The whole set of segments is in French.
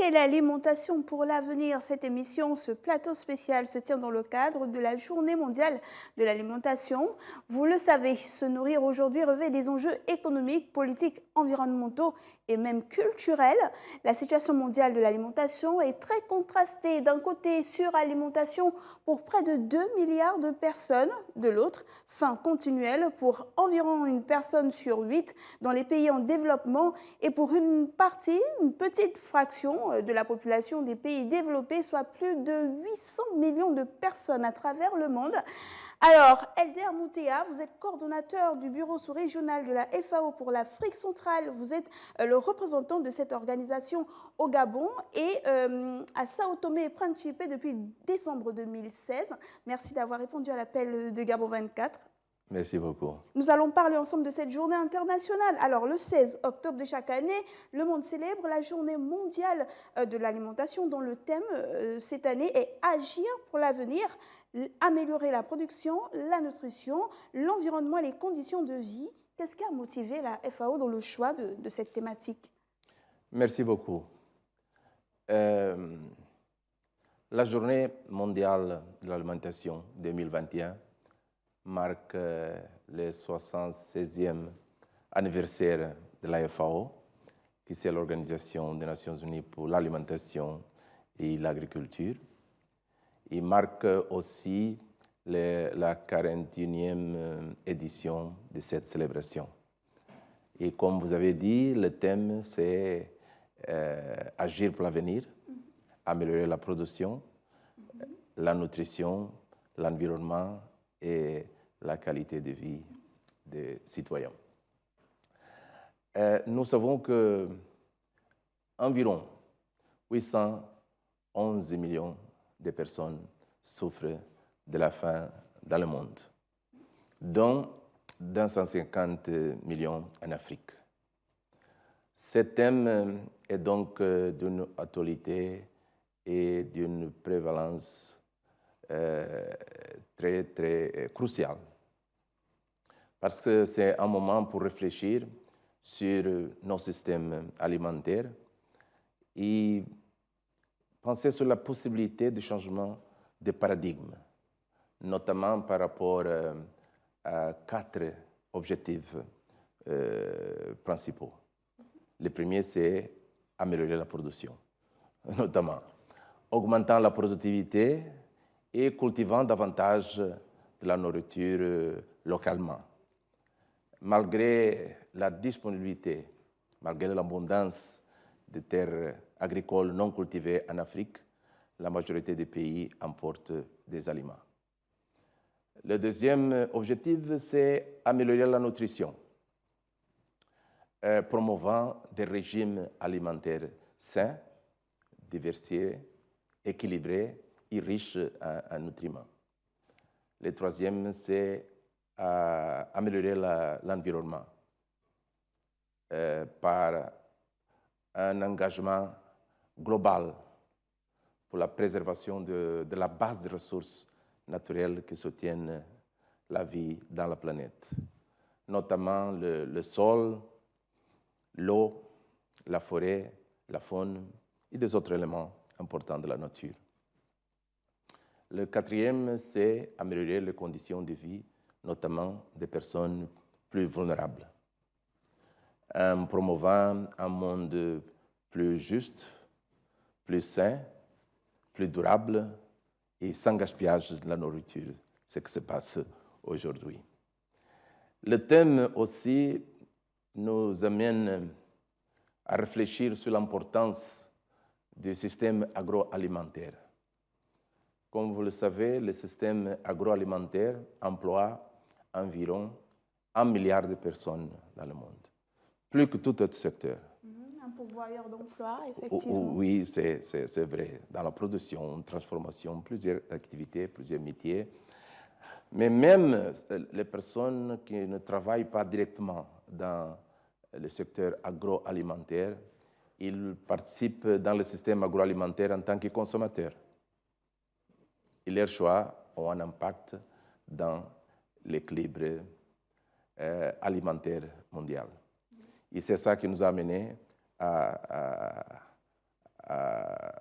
et l'alimentation pour l'avenir. Cette émission, ce plateau spécial se tient dans le cadre de la Journée mondiale de l'alimentation. Vous le savez, se nourrir aujourd'hui revêt des enjeux économiques, politiques, environnementaux et même culturels. La situation mondiale de l'alimentation est très contrastée. D'un côté, suralimentation pour près de 2 milliards de personnes. De l'autre, faim continuelle pour environ une personne sur 8 dans les pays en développement et pour une petite fraction de la population des pays développés, soit plus de 800 millions de personnes à travers le monde. Alors, Elder Moutéa, vous êtes coordonnateur du bureau sous-régional de la FAO pour l'Afrique centrale. Vous êtes le représentant de cette organisation au Gabon et à Sao Tomé et Principe depuis décembre 2016. Merci d'avoir répondu à l'appel de Gabon 24. Merci beaucoup. Nous allons parler ensemble de cette journée internationale. Alors, le 16 octobre de chaque année, le monde célèbre la journée mondiale de l'alimentation dont le thème cette année est Agir pour l'avenir, améliorer la production, la nutrition, l'environnement et les conditions de vie. Qu'est-ce qui a motivé la FAO dans le choix de cette thématique? Merci beaucoup. La journée mondiale de l'alimentation 2021 marque le 76e anniversaire de la FAO, qui c'est l'Organisation des Nations Unies pour l'alimentation et l'agriculture. Il marque aussi la 41e édition de cette célébration. Et comme vous avez dit, le thème c'est agir pour l'avenir, améliorer la production, la nutrition, l'environnement et la qualité de vie des citoyens. Nous savons que environ 811 millions de personnes souffrent de la faim dans le monde, dont 250 millions en Afrique. Ce thème est donc d'une actualité et d'une prévalence très crucial, parce que c'est un moment pour réfléchir sur nos systèmes alimentaires et penser sur la possibilité de changement de paradigme, notamment par rapport à 4 objectifs principaux. Le premier, c'est améliorer la production, notamment augmentant la productivité et cultivant davantage de la nourriture localement. Malgré la disponibilité, malgré l'abondance de terres agricoles non cultivées en Afrique, la majorité des pays importent des aliments. Le deuxième objectif, c'est améliorer la nutrition, promouvant des régimes alimentaires sains, diversifiés, équilibrés et riches en nutriments. Le troisième, c'est améliorer l'environnement par un engagement global pour la préservation de la base de ressources naturelles qui soutiennent la vie dans la planète, notamment le sol, l'eau, la forêt, la faune et des autres éléments importants de la nature. Le quatrième, c'est améliorer les conditions de vie, notamment des personnes plus vulnérables, en promouvant un monde plus juste, plus sain, plus durable et sans gaspillage de la nourriture, ce qui se passe aujourd'hui. Le thème aussi nous amène à réfléchir sur l'importance du système agroalimentaire. Comme vous le savez, le système agroalimentaire emploie environ 1 milliard de personnes dans le monde, plus que tout autre secteur. Un pourvoyeur d'emploi, effectivement. Oui, c'est vrai. Dans la production, transformation, plusieurs activités, plusieurs métiers. Mais même les personnes qui ne travaillent pas directement dans le secteur agroalimentaire, ils participent dans le système agroalimentaire en tant que consommateurs. Et leurs choix ont un impact dans l'équilibre alimentaire mondial. Et c'est ça qui nous a amené à à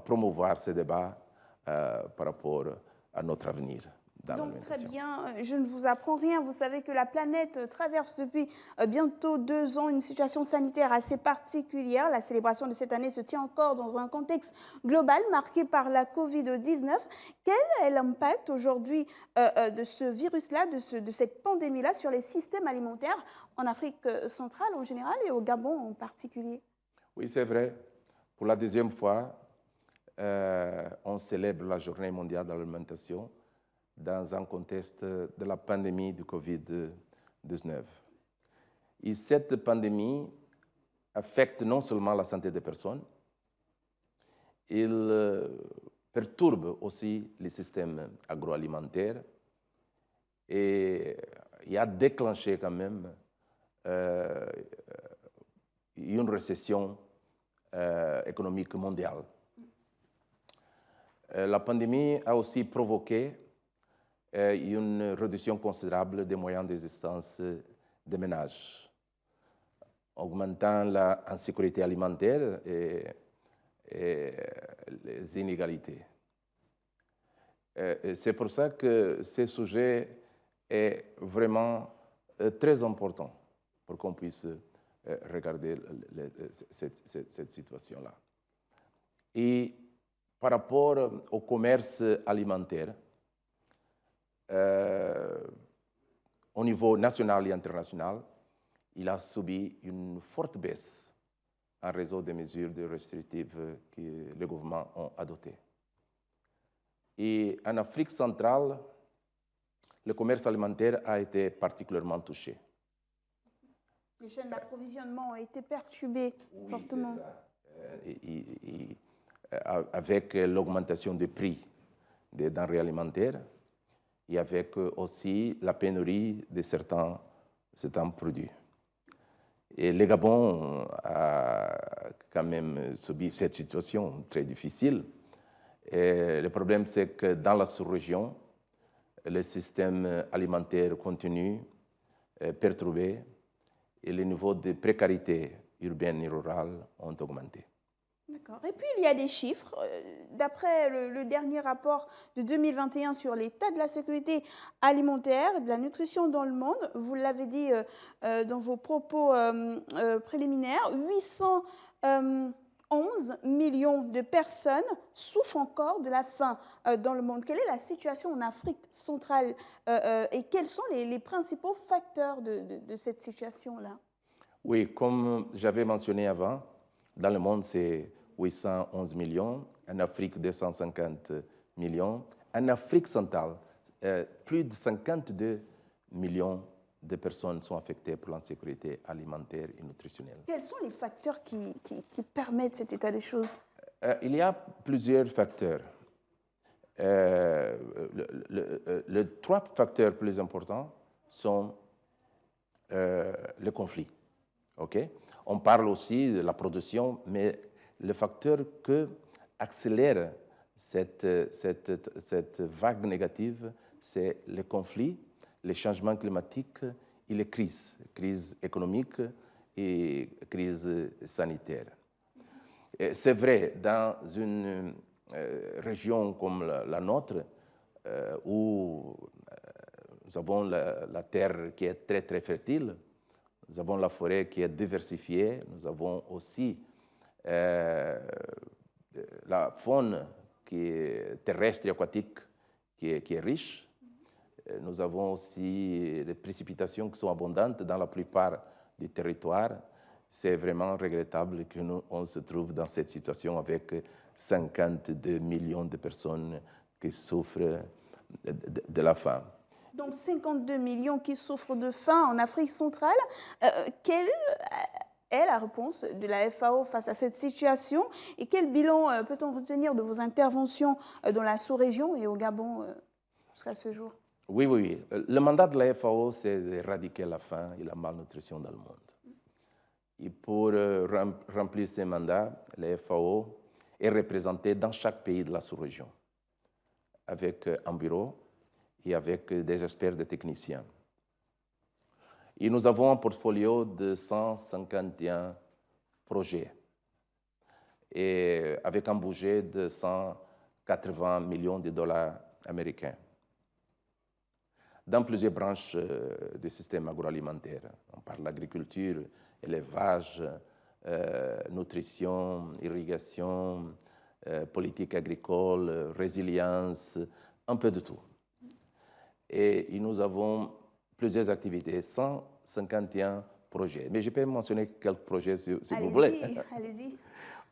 promouvoir ces débats par rapport à notre avenir. Donc très bien, je ne vous apprends rien. Vous savez que la planète traverse depuis bientôt 2 ans une situation sanitaire assez particulière. La célébration de cette année se tient encore dans un contexte global marqué par la Covid-19. Quel est l'impact aujourd'hui de ce virus-là, de cette pandémie-là sur les systèmes alimentaires en Afrique centrale en général et au Gabon en particulier? Oui, c'est vrai. Pour la deuxième fois, on célèbre la Journée mondiale de l'alimentation dans un contexte de la pandémie du Covid-19. Et cette pandémie affecte non seulement la santé des personnes, il perturbe aussi les systèmes agroalimentaires et il a déclenché quand même une récession économique mondiale. La pandémie a aussi provoqué une réduction considérable des moyens d'existence des ménages, augmentant l'insécurité alimentaire et les inégalités. C'est pour ça que ce sujet est vraiment très important pour qu'on puisse regarder cette situation-là. Et par rapport au commerce alimentaire, au niveau national et international, il a subi une forte baisse en raison des mesures restrictives que les gouvernements ont adoptées. Et en Afrique centrale, le commerce alimentaire a été particulièrement touché. Les chaînes d'approvisionnement ont été perturbées fortement. C'est ça. Avec l'augmentation des prix des denrées alimentaires, et avec aussi la pénurie de certains produits. Et le Gabon a quand même subi cette situation très difficile. Et le problème, c'est que dans la sous-région, le système alimentaire continue perturbé et les niveaux de précarité urbaine et rurale ont augmenté. D'accord. Et puis, il y a des chiffres. D'après le dernier rapport de 2021 sur l'état de la sécurité alimentaire et de la nutrition dans le monde, vous l'avez dit dans vos propos préliminaires, 811 millions de personnes souffrent encore de la faim dans le monde. Quelle est la situation en Afrique centrale et quels sont les principaux facteurs de cette situation-là? Oui, comme j'avais mentionné avant, dans le monde, c'est 811 millions, en Afrique 250 millions, en Afrique centrale, plus de 52 millions de personnes sont affectées par l'insécurité alimentaire et nutritionnelle. Quels sont les facteurs qui permettent cet état des choses? Il y a plusieurs facteurs. Les 3 facteurs plus importants sont le conflit. Okay? On parle aussi de la production, mais le facteur qui accélère cette vague négative, c'est le conflit, les changements climatiques et les crises économiques et crises sanitaires. C'est vrai, dans une région comme la nôtre, où nous avons la terre qui est très, très fertile, nous avons la forêt qui est diversifiée, nous avons aussi la faune qui est terrestre et aquatique qui est riche. Nous avons aussi des précipitations qui sont abondantes dans la plupart des territoires. C'est vraiment regrettable que on se trouve dans cette situation avec 52 millions de personnes qui souffrent de la faim. Donc 52 millions qui souffrent de faim en Afrique centrale. Quelle est la réponse de la FAO face à cette situation et quel bilan peut-on retenir de vos interventions dans la sous-région et au Gabon jusqu'à ce jour? Oui. Le mandat de la FAO, c'est d'éradiquer la faim et la malnutrition dans le monde. Et pour remplir ce mandat, la FAO est représentée dans chaque pays de la sous-région, avec un bureau et avec des experts, des techniciens. Et nous avons un portfolio de 151 projets et avec un budget de 180 millions de dollars américains dans plusieurs branches du système agroalimentaire. On parle de l'agriculture, élevage, nutrition, irrigation, politique agricole, résilience, un peu de tout. Et nous avons plusieurs activités, 151 projets. Mais je peux mentionner quelques projets si vous voulez. Allez-y.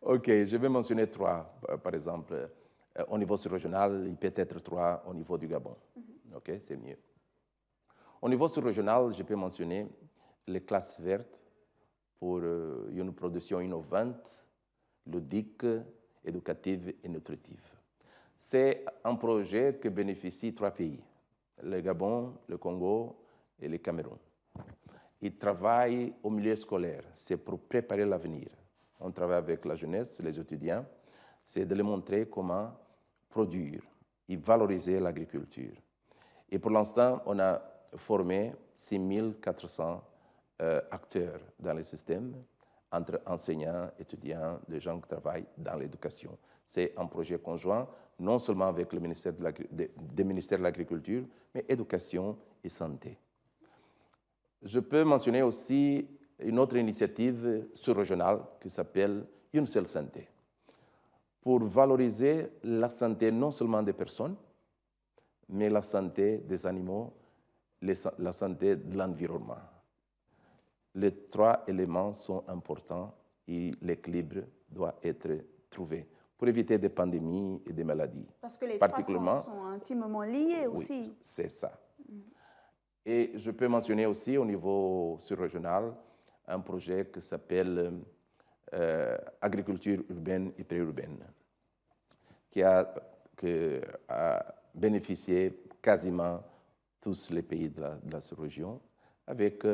OK, je vais mentionner 3, par exemple. Au niveau sous-régional, il peut être 3 au niveau du Gabon. OK, c'est mieux. Au niveau sous-régional, je peux mentionner les classes vertes pour une production innovante, ludique, éducative et nutritive. C'est un projet que bénéficient 3 pays, le Gabon, le Congo et le Cameroun. Ils travaillent au milieu scolaire, c'est pour préparer l'avenir. On travaille avec la jeunesse, les étudiants, c'est de leur montrer comment produire et valoriser l'agriculture. Et pour l'instant, on a formé 6400 acteurs dans le système, entre enseignants, étudiants, des gens qui travaillent dans l'éducation. C'est un projet conjoint, non seulement avec le ministère des ministères de l'Agriculture, mais éducation et santé. Je peux mentionner aussi une autre initiative sous-régionale qui s'appelle Une seule santé, pour valoriser la santé non seulement des personnes, mais la santé des animaux, la santé de l'environnement. Les 3 éléments sont importants et l'équilibre doit être trouvé pour éviter des pandémies et des maladies. Parce que les 3 sont intimement liés aussi. Oui, c'est ça. Et je peux mentionner aussi au niveau sous-régional un projet qui s'appelle Agriculture urbaine et préurbaine, qui a bénéficié quasiment tous les pays de la sous-région avec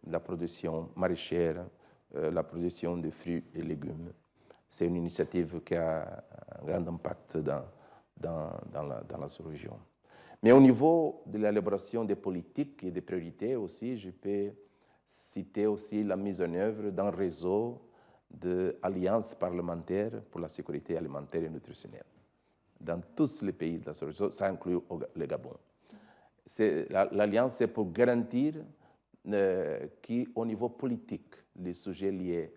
la production maraîchère, la production de fruits et légumes. C'est une initiative qui a un grand impact dans la sous-région. Mais au niveau de l'élaboration des politiques et des priorités aussi, je peux citer aussi la mise en œuvre d'un réseau d'alliances parlementaires pour la sécurité alimentaire et nutritionnelle. Dans tous les pays de la sous-région, ça inclut le Gabon. L'alliance, c'est pour garantir qu'au niveau politique, les sujets liés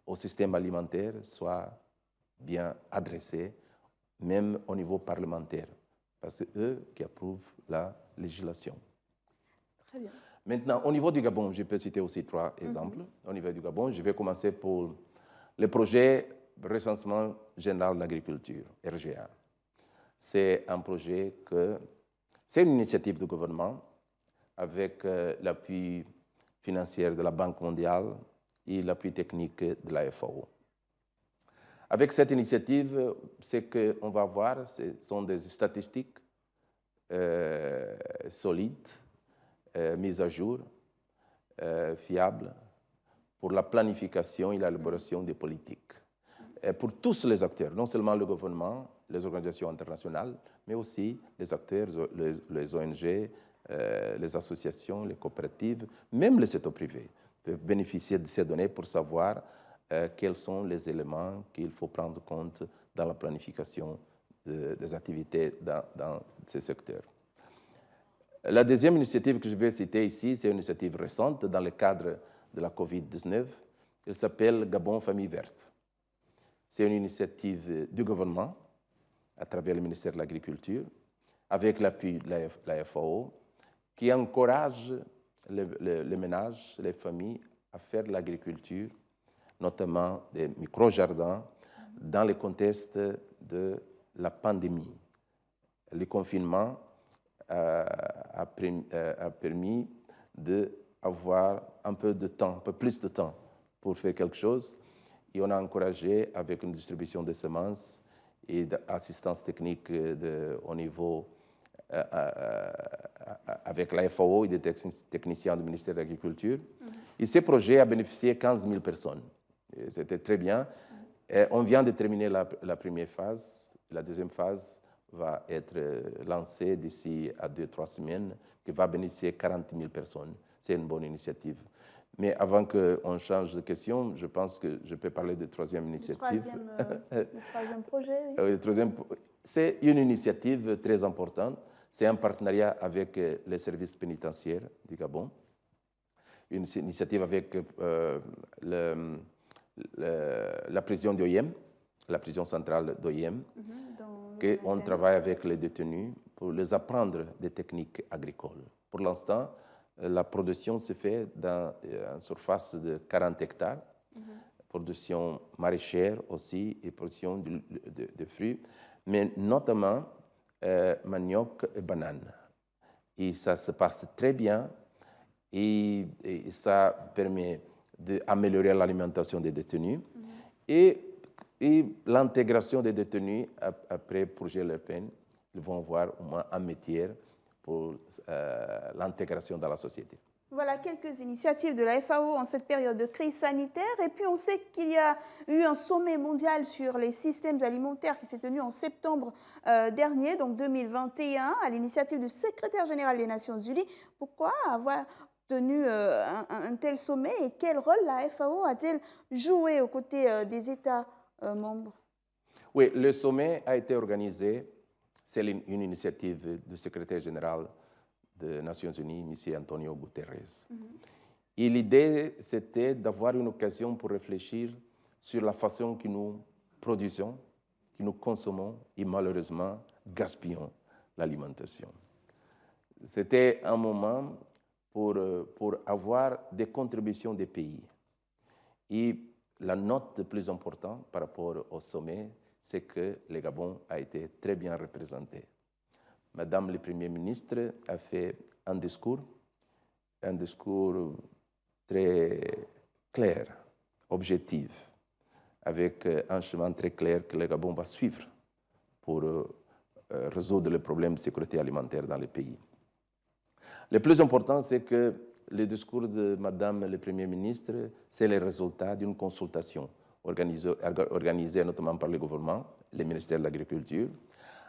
au système alimentaire soient bien adressés, même au niveau parlementaire, parce que c'est eux qui approuvent la législation. Très bien. Maintenant, au niveau du Gabon, je peux citer aussi 3 exemples. Au niveau du Gabon, je vais commencer pour le projet Recensement général de l'agriculture, RGA. C'est un projet c'est une initiative du gouvernement avec l'appui financier de la Banque mondiale et l'appui technique de la FAO. Avec cette initiative, ce qu'on va voir, ce sont des statistiques solides, mises à jour, fiables, pour la planification et l'élaboration des politiques. Et pour tous les acteurs, non seulement le gouvernement, les organisations internationales, mais aussi les acteurs, les ONG, les associations, les coopératives, même le secteur privé peuvent bénéficier de ces données pour savoir quels sont les éléments qu'il faut prendre compte dans la planification des activités dans ces secteurs. La deuxième initiative que je vais citer ici, c'est une initiative récente dans le cadre de la COVID-19. Elle s'appelle Gabon Famille Verte. C'est une initiative du gouvernement à travers le ministère de l'Agriculture, avec l'appui de la FAO, qui encourage les ménages, les familles à faire de l'agriculture, notamment des micro-jardins, dans le contexte de la pandémie. Le confinement a permis d'avoir un peu de temps, un peu plus de temps pour faire quelque chose. Et on a encouragé avec une distribution de semences et d'assistance technique au niveau avec la FAO et des techniciens du ministère de l'Agriculture. Et ce projet a bénéficié 15 000 personnes. C'était très bien. Et on vient de terminer la première phase. La deuxième phase va être lancée d'ici à 2-3 semaines, qui va bénéficier 40 000 personnes. C'est une bonne initiative. Mais avant qu'on change de question, je pense que je peux parler de troisième initiative. Le troisième projet, oui. C'est une initiative très importante. C'est un partenariat avec les services pénitentiaires du Gabon. Une initiative avec la prison d'Oyem, la prison centrale d'Oyem, on travaille avec les détenus pour les apprendre des techniques agricoles. Pour l'instant, la production se fait dans une surface de 40 hectares, production maraîchère aussi et production de fruits, mais notamment manioc et banane. Et ça se passe très bien et ça permet d'améliorer l'alimentation des détenus et l'intégration des détenus après purger leur peine. Ils vont avoir au moins un métier pour l'intégration dans la société. Voilà quelques initiatives de la FAO en cette période de crise sanitaire. Et puis on sait qu'il y a eu un sommet mondial sur les systèmes alimentaires qui s'est tenu en septembre dernier, donc 2021, à l'initiative du secrétaire général des Nations Unies. Pourquoi avoir tenu un tel sommet et quel rôle la FAO a-t-elle joué aux côtés des États membres? Oui, le sommet a été organisé, c'est une initiative du secrétaire général des Nations Unies, M. Antonio Guterres. Et l'idée, c'était d'avoir une occasion pour réfléchir sur la façon que nous produisons, que nous consommons et malheureusement gaspillons l'alimentation. C'était un moment pour avoir des contributions des pays. Et la note la plus importante par rapport au sommet, c'est que le Gabon a été très bien représenté. Madame le Premier ministre a fait un discours très clair, objectif, avec un chemin très clair que le Gabon va suivre pour résoudre les problèmes de sécurité alimentaire dans le pays. Le plus important, c'est que le discours de Madame le Premier ministre, c'est le résultat d'une consultation organisée notamment par le gouvernement, le ministère de l'Agriculture,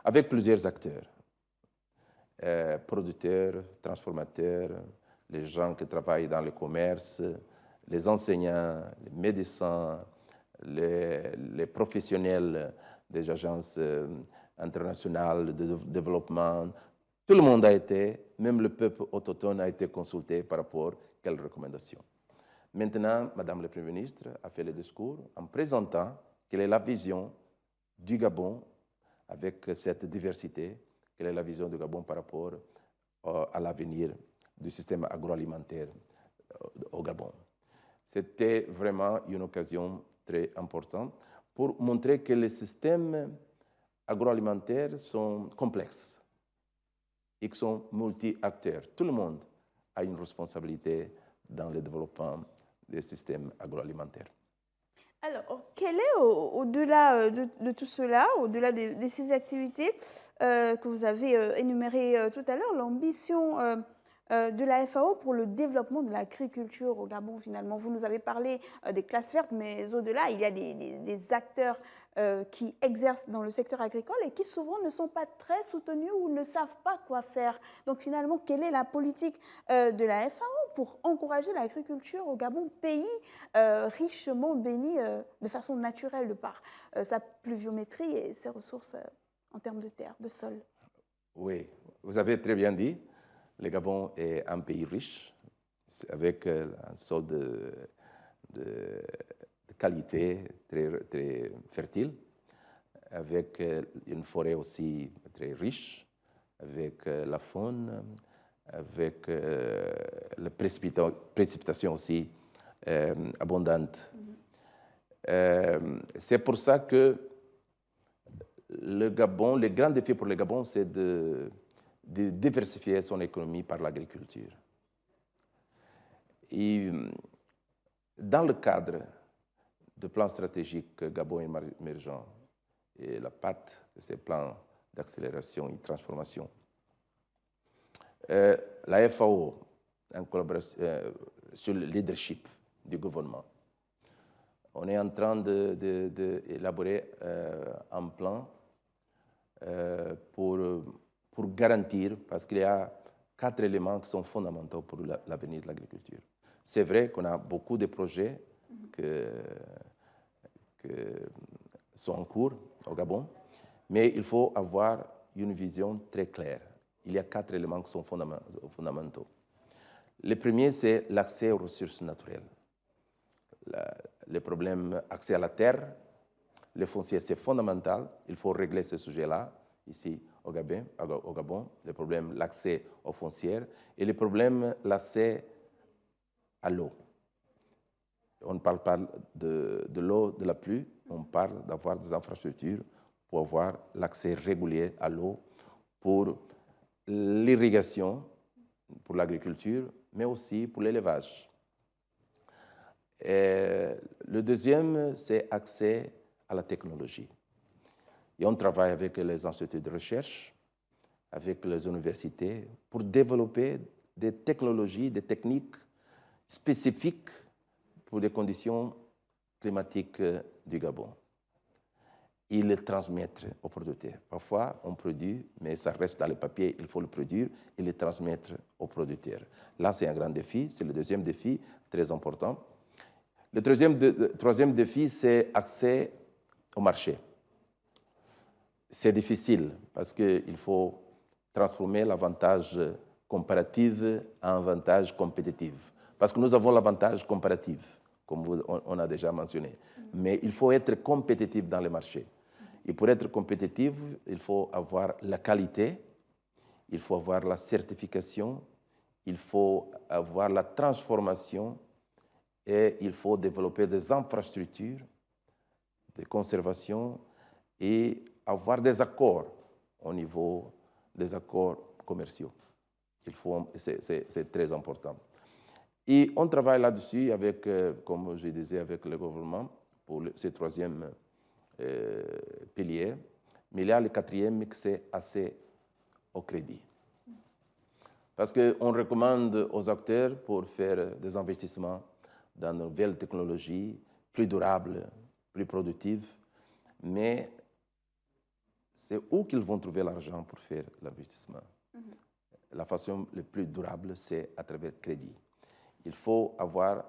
avec plusieurs acteurs. Producteurs, transformateurs, les gens qui travaillent dans le commerce, les enseignants, les médecins, les professionnels des agences internationales de développement. Tout le monde a été, même le peuple autochtone a été consulté par rapport à quelles recommandations. Maintenant, Madame le Premier ministre a fait le discours en présentant quelle est la vision du Gabon avec cette diversité. Quelle est la vision du Gabon par rapport à l'avenir du système agroalimentaire au Gabon. C'était vraiment une occasion très importante pour montrer que les systèmes agroalimentaires sont complexes et qui sont multi-acteurs. Tout le monde a une responsabilité dans le développement des systèmes agroalimentaires. Alors, quelle est, au-delà de tout cela, au-delà de ces activités que vous avez énumérées tout à l'heure, l'ambition de la FAO pour le développement de l'agriculture au Gabon, finalement? Vous nous avez parlé des classes vertes, mais au-delà, il y a des acteurs qui exercent dans le secteur agricole et qui souvent ne sont pas très soutenus ou ne savent pas quoi faire. Donc finalement, quelle est la politique de la FAO pour encourager l'agriculture au Gabon, pays richement béni de façon naturelle de par sa pluviométrie et ses ressources en termes de terre, de sol? Oui, vous avez très bien dit. Le Gabon est un pays riche, avec un sol de qualité très fertile, avec une forêt aussi très riche, avec la faune, avec les précipitations aussi abondantes. C'est pour ça que le Gabon, le grand défi pour le Gabon, c'est de diversifier son économie par l'agriculture. Et dans le cadre du plan stratégique Gabon émergent et la patte de ces plans d'accélération et de transformation, la FAO, en collaboration sur le leadership du gouvernement, on est en train d'élaborer un plan pour garantir, parce qu'il y a 4 éléments qui sont fondamentaux pour l'avenir de l'agriculture. C'est vrai qu'on a beaucoup de projets qui sont en cours au Gabon, mais il faut avoir une vision très claire. Il y a 4 éléments qui sont fondamentaux. Le premier, c'est l'accès aux ressources naturelles. Le problème accès à la terre, le foncier, c'est fondamental. Il faut régler ce sujet-là, ici au Gabon. Le problème, l'accès aux foncières. Et le problème, l'accès à l'eau. On ne parle pas de l'eau de la pluie, on parle d'avoir des infrastructures pour avoir l'accès régulier à l'eau pour l'irrigation, pour l'agriculture, mais aussi pour l'élevage. Le deuxième, c'est accès à la technologie. Et on travaille avec les instituts de recherche, avec les universités, pour développer des technologies, des techniques spécifiques pour les conditions climatiques du Gabon. Et les transmettre aux producteurs. Parfois, on produit, mais ça reste dans le papier, il faut le produire et le transmettre aux producteurs. Là, c'est un grand défi, c'est le deuxième défi, très important. Le troisième défi, c'est accès au marché. C'est difficile parce qu'il faut transformer l'avantage comparatif en avantage compétitif. Parce que nous avons l'avantage comparatif, comme on a déjà mentionné. Mais il faut être compétitif dans le marché. Et pour être compétitif, il faut avoir la qualité, il faut avoir la certification, il faut avoir la transformation et il faut développer des infrastructures de conservation et avoir des accords au niveau des accords commerciaux. C'est très important. Et on travaille là-dessus avec, comme je disais, avec le gouvernement pour ce troisième pilier. Mais il y a le quatrième, c'est accès au crédit. Parce qu'on recommande aux acteurs pour faire des investissements dans de nouvelles technologies, plus durables, plus productives, mais c'est où qu'ils vont trouver l'argent pour faire l'investissement. La façon la plus durable, c'est à travers le crédit. Il faut avoir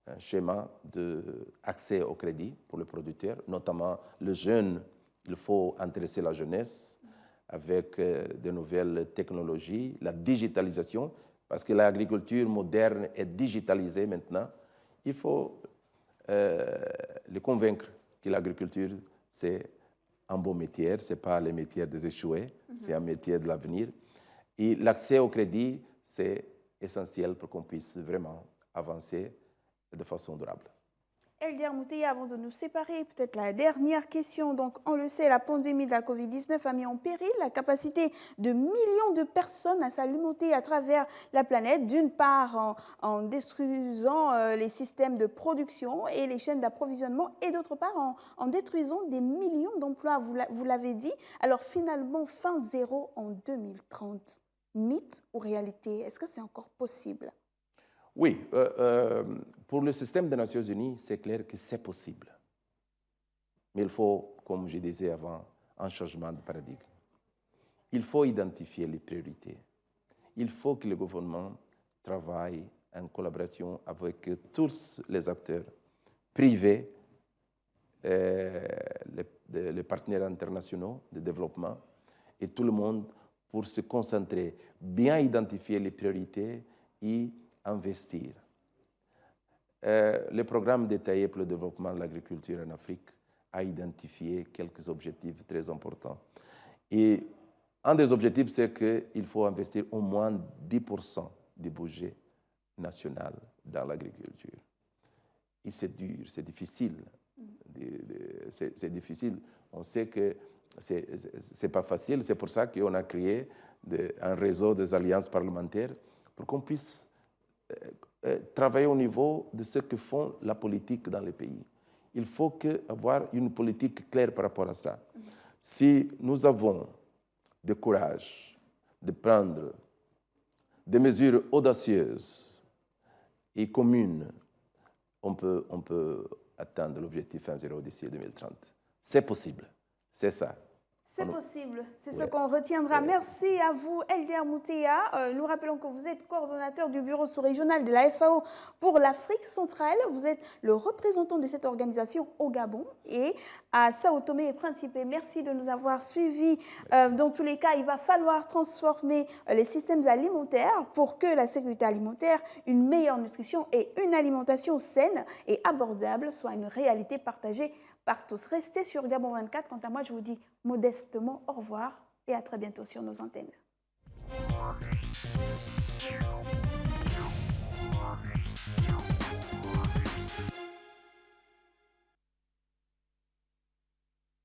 un schéma d'accès au crédit pour les producteurs, notamment les jeunes. Il faut intéresser la jeunesse avec de nouvelles technologies, la digitalisation, parce que l'agriculture moderne est digitalisée maintenant. Il faut les convaincre que l'agriculture, c'est un bon métier, ce n'est pas le métier des échoués, c'est un métier de l'avenir. Et l'accès au crédit, c'est essentiel pour qu'on puisse vraiment avancer de façon durable. Elder Moutéa, avant de nous séparer, peut-être la dernière question. Donc, on le sait, la pandémie de la Covid-19 a mis en péril la capacité de millions de personnes à s'alimenter à travers la planète, d'une part en détruisant les systèmes de production et les chaînes d'approvisionnement, et d'autre part en détruisant des millions d'emplois, vous l'avez dit. Alors finalement, fin zéro en 2030, mythe ou réalité? Est-ce que c'est encore possible? Oui, pour le système des Nations Unies, c'est clair que c'est possible. Mais il faut, comme je disais avant, un changement de paradigme. Il faut identifier les priorités. Il faut que le gouvernement travaille en collaboration avec tous les acteurs privés, les partenaires internationaux de développement et tout le monde pour se concentrer, bien identifier les priorités et investir. Le programme détaillé pour le développement de l'agriculture en Afrique a identifié quelques objectifs très importants. Et un des objectifs, c'est qu'il faut investir au moins 10% du budget national dans l'agriculture. Et c'est dur, c'est difficile. C'est difficile. On sait que ce n'est pas facile. C'est pour ça qu'on a créé un réseau des alliances parlementaires pour qu'on puisse travailler au niveau de ce que font la politique dans les pays. Il faut avoir une politique claire par rapport à ça. Si nous avons le courage de prendre des mesures audacieuses et communes, on peut atteindre l'objectif 1,0 d'ici 2030. C'est possible, c'est ça. C'est possible, c'est ce qu'on retiendra. Merci à vous, Elder Moutéa. Nous rappelons que vous êtes coordonnateur du bureau sous-régional de la FAO pour l'Afrique centrale. Vous êtes le représentant de cette organisation au Gabon et à Sao Tomé et Principe. Merci de nous avoir suivis. Dans tous les cas, il va falloir transformer les systèmes alimentaires pour que la sécurité alimentaire, une meilleure nutrition et une alimentation saine et abordable soit une réalité partagée par tous. Restez sur Gabon 24. Quant à moi, je vous dis modestement au revoir et à très bientôt sur nos antennes.